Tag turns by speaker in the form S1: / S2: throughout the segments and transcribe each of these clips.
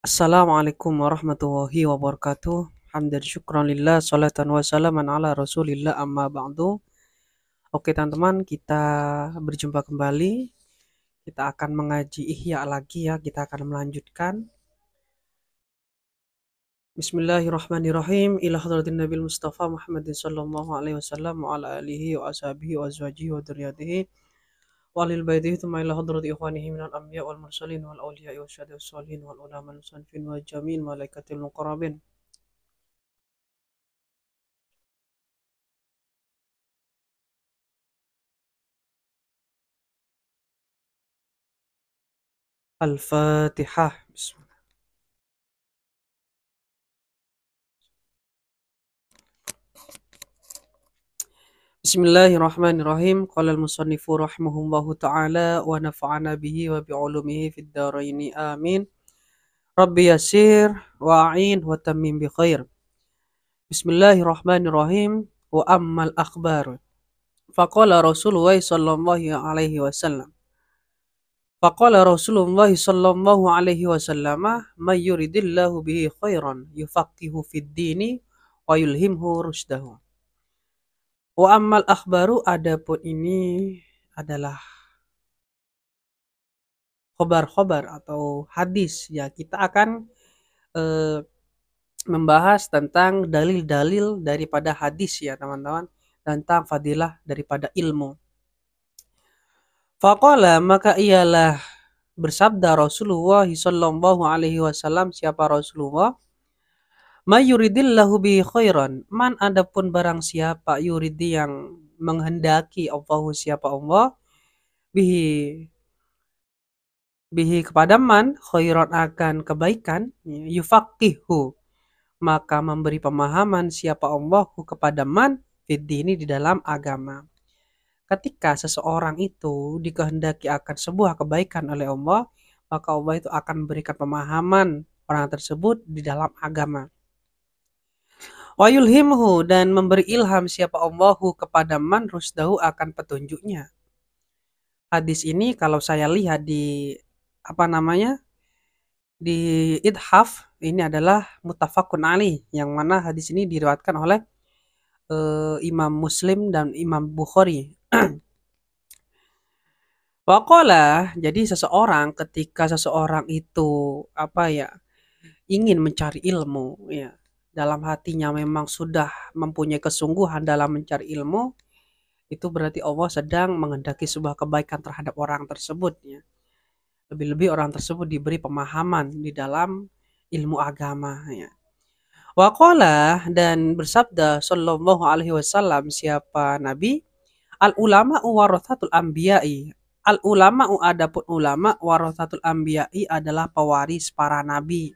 S1: Assalamualaikum warahmatullahi wabarakatuh. Hamdan syukran lillah, salatan wa salaman ala rasulillah amma ba'du. Oke teman-teman, kita berjumpa kembali. Kita akan mengaji Ihya lagi ya, kita akan melanjutkan. Bismillahirrahmanirrahim. Ila hadratin Nabil Mustafa Muhammadin sallallahu alaihi wasallam wa ala alihi wa ashabihi wa azwajihi wa dzurriyyatihi wa alil baitihi thumma ila hadrati ikhwanihi minal anbiya wal mursalin wal awliya wa syuhada was sholihin wal ulama musannifin wa jami'il malaikatil muqarrabin. Al-Fatihah. Bismillahirrahmanirrahim. Qala al-musannifu rahimahullahu ta'ala wa nafa'ana bihi wa bi'ulumihi fid dharaini amin. Rabbi yasir wa'in wa tammim bi khair. Bismillahirrahmanirrahim. Wa ammal akhbar. Faqala Rasulullah sallallahu alaihi wasallam. Faqala Rasulullah sallallahu alaihi wasallam, "May yuridillahu bihi khairan yufaqihu fid dini wa yulhimhu rusydahu." Wa ammal akhbaru, adapun ini adalah khobar-khobar atau hadis ya, kita akan eh, membahas tentang dalil-dalil daripada hadis ya teman-teman, tentang fadilah daripada ilmu. Faqala, maka ialah bersabda Rasulullah sallallahu alaihi wasallam, siapa Rasulullah? May yuridillahu bihi khairan, man adapun barang siapa yuridi yang menghendaki, Allahu siapa Allah, bihi bihi kepada man khairan akan kebaikan, yufaqihu maka memberi pemahaman siapa Allahu kepada man fid dini di dalam agama. Ketika seseorang itu dikehendaki akan sebuah kebaikan oleh Allah, maka Allah itu akan memberikan pemahaman orang tersebut di dalam agama. Wa yulhimhu, dan memberi ilham siapa Allahu kepada man rusdahu akan petunjuknya. Hadis ini kalau saya lihat di apa namanya? Di Ithaf ini adalah muttafaqun alaih, yang mana hadis ini diriwayatkan oleh Imam Muslim dan Imam Bukhari. Waqala, jadi ketika seseorang itu apa ya, ingin mencari ilmu ya, dalam hatinya memang sudah mempunyai kesungguhan dalam mencari ilmu, itu berarti Allah sedang menghendaki sebuah kebaikan terhadap orang tersebut ya. Lebih-lebih orang tersebut diberi pemahaman di dalam ilmu agama ya. Waqala, dan bersabda sallallahu alaihi wasallam, siapa Nabi, al ulama warathatul anbiya'i. Al ulama, adapun ulama, warathatul anbiya'i adalah pewaris para nabi.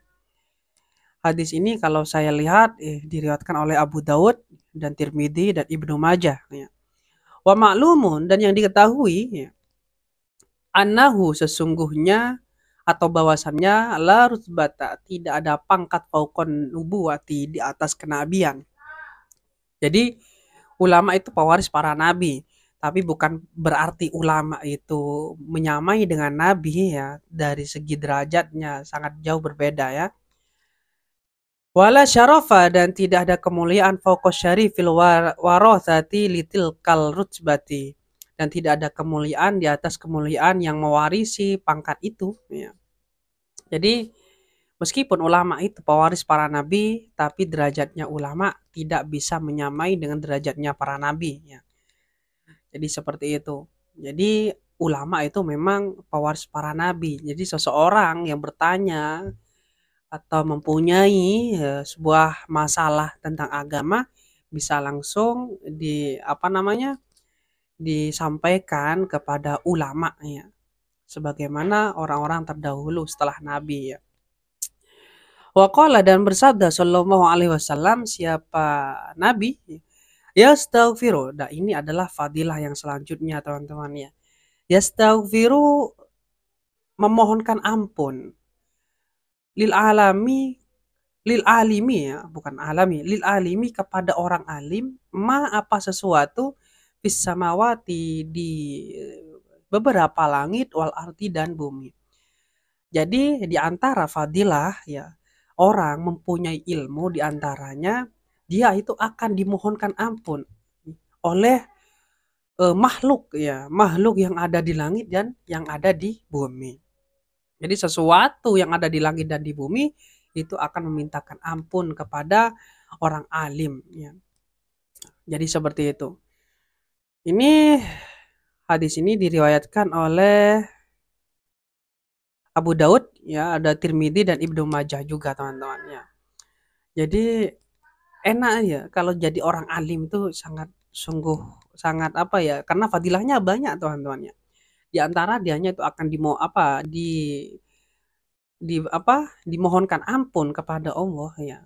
S1: Hadis ini kalau saya lihat diriwayatkan oleh Abu Daud dan Tirmidzi dan Ibnu Majah ya. Wa ma'lumun, dan yang diketahui ya, annahu sesungguhnya atau bahwasannya la rutbata, tidak ada pangkat fauqon nubuwati, di atas kenabian. Jadi ulama itu pewaris para nabi, tapi bukan berarti ulama itu menyamai dengan nabi ya, dari segi derajatnya sangat jauh berbeda ya. Wala syarafa, dan tidak ada kemuliaan fauqos syarifil warathati litil kal rutbati, dan tidak ada kemuliaan di atas kemuliaan yang mewarisi pangkat itu ya. Jadi meskipun ulama itu pewaris para nabi, tapi derajatnya ulama tidak bisa menyamai dengan derajatnya para nabi ya. Jadi seperti itu. Jadi ulama itu memang pewaris para nabi. Jadi seseorang yang bertanya atau mempunyai sebuah masalah tentang agama, bisa langsung disampaikan kepada ulama ya. Sebagaimana orang-orang terdahulu setelah nabi ya. Waqala, dan bersabda sallallahu alaihi wasallam, siapa nabi, yastaghfiru. Nah, ini adalah fadilah yang selanjutnya teman-teman ya. Yastaghfiru, memohonkan ampun. Lil alami, lil alimi ya, bukan alami, lil alimi, kepada orang alim, ma apa sesuatu, fis samawati, di beberapa langit, wal arti dan bumi. Jadi di antara fadilah ya, orang mempunyai ilmu di antaranya dia itu akan dimohonkan ampun oleh makhluk ya, makhluk yang ada di langit dan yang ada di bumi. Jadi sesuatu yang ada di langit dan di bumi itu akan memintakan ampun kepada orang alim ya. Jadi seperti itu. Ini hadis ini diriwayatkan oleh Abu Daud ya, ada Tirmidzi dan Ibnu Majah juga teman-teman ya. Jadi enak ya kalau jadi orang alim itu sangat sungguh sangat apa ya, karena fadilahnya banyak teman-teman ya. Di antara dianya itu akan dimohonkan ampun kepada Allah ya.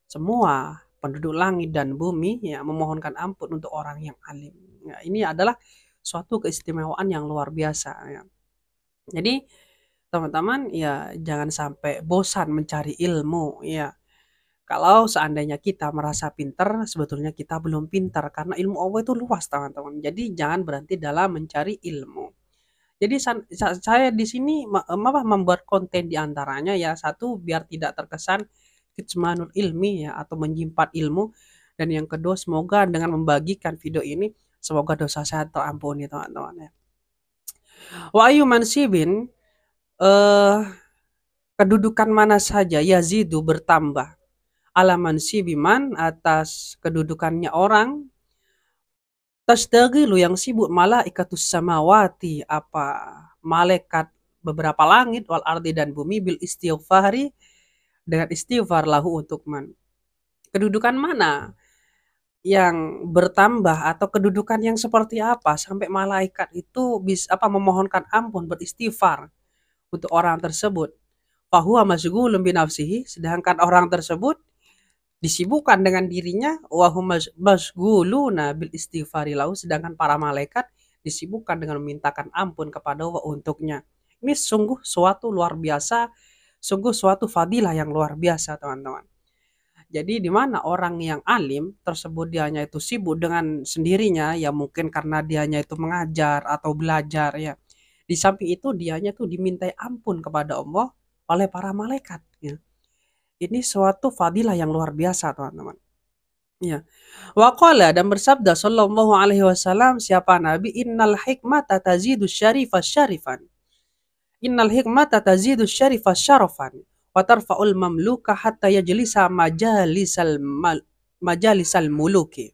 S1: Semua penduduk langit dan bumi ya memohonkan ampun untuk orang yang alim. Ya, ini adalah suatu keistimewaan yang luar biasa ya. Jadi teman-teman ya jangan sampai bosan mencari ilmu ya. Kalau seandainya kita merasa pintar, sebetulnya kita belum pintar karena ilmu Allah itu luas teman-teman. Jadi jangan berhenti dalam mencari ilmu. Jadi saya di sini membuat konten di antaranya ya, satu biar tidak terkesan kitmanul ilmi ya atau menyimpan ilmu, dan yang kedua semoga dengan membagikan video ini semoga dosa saya terampuni teman-teman ya. Wa ayu mansibin eh kedudukan mana saja yazidu bertambah ala mansibiman atas kedudukannya orang tasdagilu yang sibuk malaikatus samawati apa malaikat beberapa langit wal ardi dan bumi bil istighfari dengan istighfar lahu untuk man. Kedudukan mana yang bertambah atau kedudukan yang seperti apa sampai malaikat itu bisa apa memohonkan ampun beristighfar untuk orang tersebut. Fahuwa masghulun bi nafsihi, sedangkan orang tersebut disibukkan dengan dirinya, wahum masghuluna bil istighfari lahu, sedangkan para malaikat disibukkan dengan memintakan ampun kepada Allah untuknya. Ini sungguh suatu luar biasa, sungguh suatu fadilah yang luar biasa teman-teman. Jadi di mana orang yang alim tersebut dianya itu sibuk dengan sendirinya ya, mungkin karena dianya itu mengajar atau belajar ya. Di samping itu dianya itu dimintai ampun kepada Allah oleh para malaikat ya. Ini suatu fadilah yang luar biasa teman-teman. Ya. Waqala dan bersabda sallallahu alaihi wasallam siapa Nabi, innal hikmata tazidu syarifa syarifan. Innal hikmata tazidu syarifa syarafan wa tarfa'ul mamluka hatta yajlisa majalisal muluki.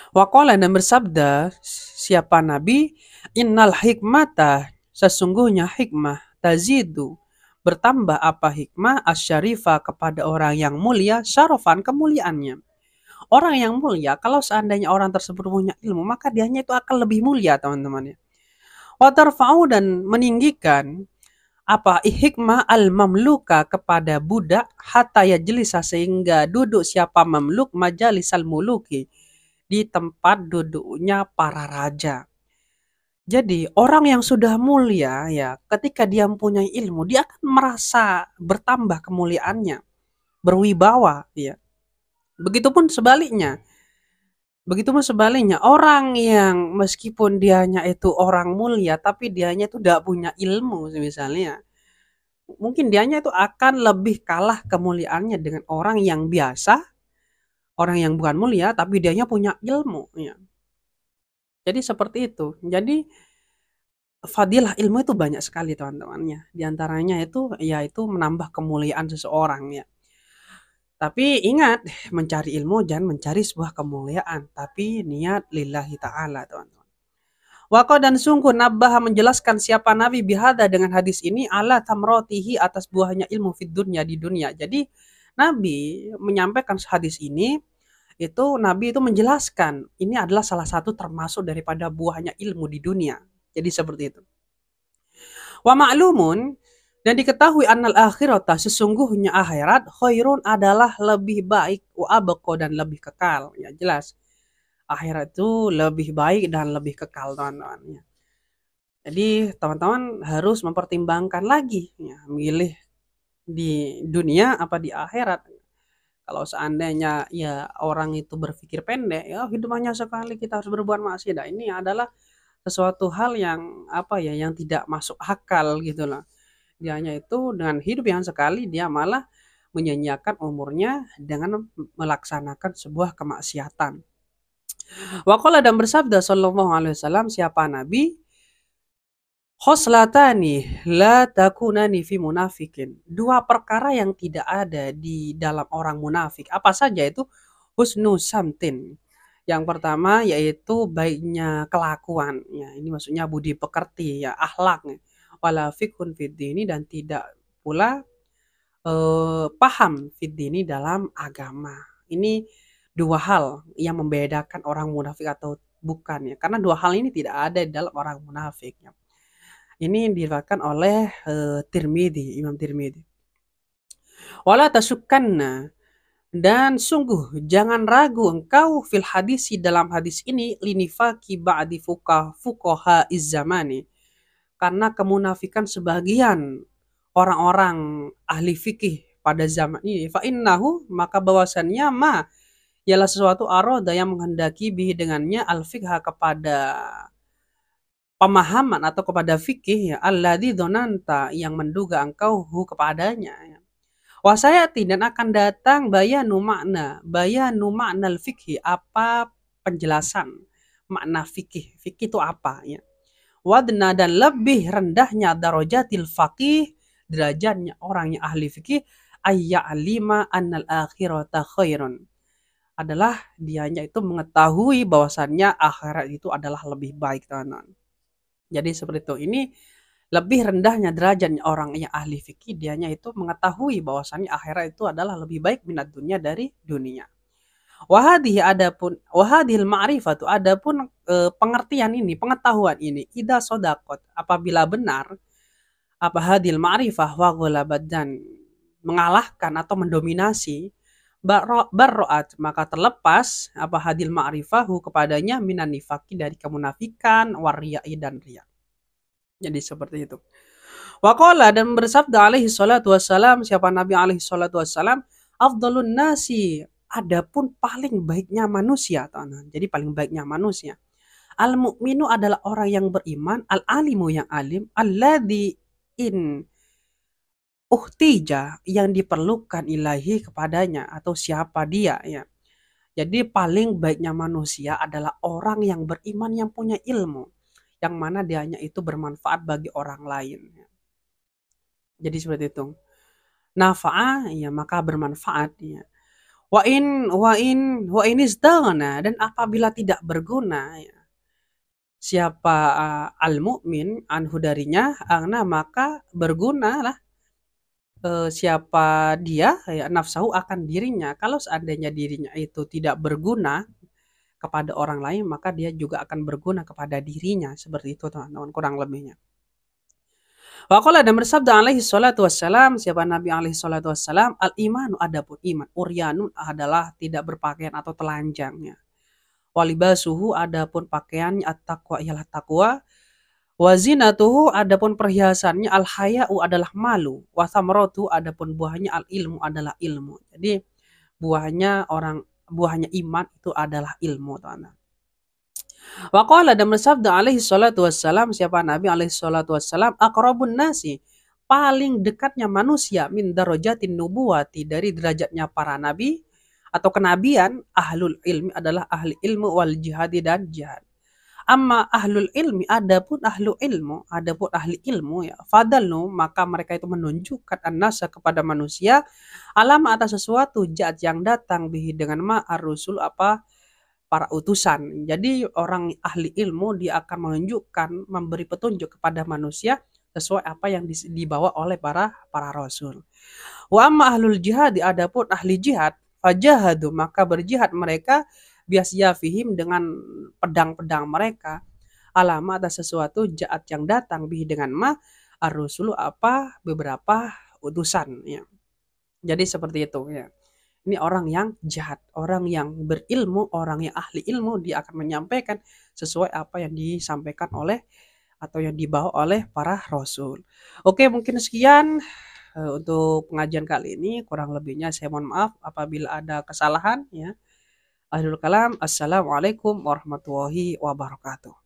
S1: Waqala dan bersabda siapa Nabi, innal hikmata sesungguhnya hikmah tazidu bertambah apa hikmah asyarifah kepada orang yang mulia syarafan kemuliaannya. Orang yang mulia kalau seandainya orang tersebut punya ilmu maka dianya itu akan lebih mulia teman-teman ya. Wa tarfa'u dan meninggikan apa hikmah al mamluka kepada budak hatta yajlisa sehingga duduk siapa mamluk majalisal muluki di tempat duduknya para raja. Jadi orang yang sudah mulia ya ketika dia mempunyai ilmu dia akan merasa bertambah kemuliaannya, berwibawa ya. Begitupun sebaliknya. Begitupun sebaliknya, orang yang meskipun dianya itu orang mulia tapi dianya itu tidak punya ilmu misalnya, mungkin dianya itu akan lebih kalah kemuliaannya dengan orang yang biasa, orang yang bukan mulia tapi dianya punya ilmu ya. Jadi seperti itu. Jadi fadilah ilmu itu banyak sekali teman-temannya. Di antaranya itu yaitu menambah kemuliaan seseorang ya. Tapi ingat, mencari ilmu jangan mencari sebuah kemuliaan, tapi niat lillahi ta'ala teman-teman. Waqo dan sungguh Nabbah menjelaskan siapa Nabi bihada dengan hadis ini ala tamrotihi atas buahnya ilmu fid dunya di dunia. Jadi Nabi menyampaikan hadis ini, itu Nabi itu menjelaskan ini adalah salah satu termasuk daripada buahnya ilmu di dunia. Jadi seperti itu. Wa ma'lumun dan diketahui annal akhirata sesungguhnya akhirat khairun adalah lebih baik wa abqa dan lebih kekal. Ya jelas. Akhirat itu lebih baik dan lebih kekal teman-teman ya. Jadi teman-teman harus mempertimbangkan lagi ya, milih di dunia apa di akhirat. Kalau seandainya ya orang itu berpikir pendek, ya hidup hanya sekali kita harus berbuat maksiat. Nah, ini adalah sesuatu hal yang apa ya, yang tidak masuk akal gitu loh. Dianya itu dengan hidup yang sekali dia malah menyanyiakan umurnya dengan melaksanakan sebuah kemaksiatan. Waqala dan bersabda sallallahu alaihi wasallam siapa Nabi, khoslatani la takunani fi munafikin. Dua perkara yang tidak ada di dalam orang munafik. Apa saja itu? Husnu samtin. Yang pertama yaitu baiknya kelakuan. Ya, ini maksudnya budi pekerti ya, akhlak. Wala fikhun fid dini dan tidak pula paham fid dini dalam agama. Ini dua hal yang membedakan orang munafik atau bukan ya. Karena dua hal ini tidak ada di dalam orang munafik ya. Ini diriwayatkan oleh Tirmidzi, Imam Tirmidzi. Wala tasukkanna dan sungguh jangan ragu engkau fil hadisi dalam hadis ini linifaki ba'di fuqaha izzamani. Karena kemunafikan sebagian orang-orang ahli fikih pada zaman ini. Fa innahu maka bahwasannya ialah sesuatu aroda yang menghendaki bihi dengannya al-fiqha kepada pemahaman atau kepada fikih ya alladzi dzananta yang menduga engkau kepadanya ya. Wasayati dan akan datang bayanu makna fikih apa penjelasan makna fikih itu apa ya. Wadna dan lebih rendahnya darajatil faqih derajatnya orang yang ahli fikih ayya'lima annal akhirata khairun adalah dianya itu mengetahui bahwasannya akhirat itu adalah lebih baik teman-teman. Jadi seperti itu. Ini lebih rendahnya derajatnya orang yang ahli fikih dianya itu mengetahui bahwasannya akhirat itu adalah lebih baik minat dunia dari dunia. Wahadil ma'rifatu adapun pengertian ini, pengetahuan ini ida sodakot apabila benar apa hadil ma'rifah wa ghalabat dan mengalahkan atau mendominasi barro'at maka terlepas apa hadil ma'rifahu kepadanya minan nifaki dari kemunafikan wariyai dan riya. Jadi seperti itu. Waqala dan bersabda alaihi salatu wassalam siapa Nabi alaihi salatu wassalam afdalun nasi adapun paling baiknya manusia teman. Jadi paling baiknya manusia. Al mukminu adalah orang yang beriman, al alimu yang alim, alladzi in uhtija yang diperlukan ilahi kepadanya atau siapa dia ya. Jadi paling baiknya manusia adalah orang yang beriman yang punya ilmu yang mana dianya itu bermanfaat bagi orang lain. Jadi seperti itu. Nafa'a ya maka bermanfaat ya. Wa in istaghna dan apabila tidak berguna ya. Siapa al-mu'min anhu darinya angna maka bergunalah siapa dia ya nafsahu akan dirinya. Kalau seandainya dirinya itu tidak berguna kepada orang lain maka dia juga akan berguna kepada dirinya seperti itu teman-teman kurang lebihnya. Waqala dan bersabda alaihi salatu wassalam siapa Nabi alaihi salatu wassalam al imanu adapun iman uryanun adalah tidak berpakaian atau telanjangnya. Walibasuhu adapun pakaiannya at-taqwa ialah takwa. Wazinatuhu adapun perhiasannya al haya'u adalah malu. Wasamratu adapun buahnya al ilmu adalah ilmu. Jadi buahnya iman itu adalah ilmu teman-teman. Waqala dan bersabda alaihi salatu wassalam siapa Nabi alaihi salatu wassalam aqrabun nasi paling dekatnya manusia min darajatin nubuwati dari derajatnya para nabi atau kenabian ahlul ilmi adalah ahli ilmu wal jihadi dan jihad. Amma ahlul ilmi adapun ahli ilmu ya fadalu maka mereka itu menunjukkan an-nasa kepada manusia alama atas sesuatu ja'at yang datang bihi dengan ma ar-rusul apa para utusan. Jadi orang ahli ilmu dia akan menunjukkan memberi petunjuk kepada manusia sesuai apa yang dibawa oleh para rasul. Wa amma ahlul jihad adapun ahli jihad fajahadu maka berjihad mereka biasyafihim dengan pedang-pedang mereka alama atas sesuatu jaat yang datang bihi dengan ma ar-rusulu apa beberapa utusan ya. Jadi seperti itu ya. Ini orang yang jahat, orang yang berilmu, orang yang ahli ilmu dia akan menyampaikan sesuai apa yang disampaikan oleh atau yang dibawa oleh para rasul. Oke, mungkin sekian untuk pengajian kali ini, kurang lebihnya saya mohon maaf apabila ada kesalahan ya. Akhirul kalam, assalamualaikum warahmatullahi wabarakatuh.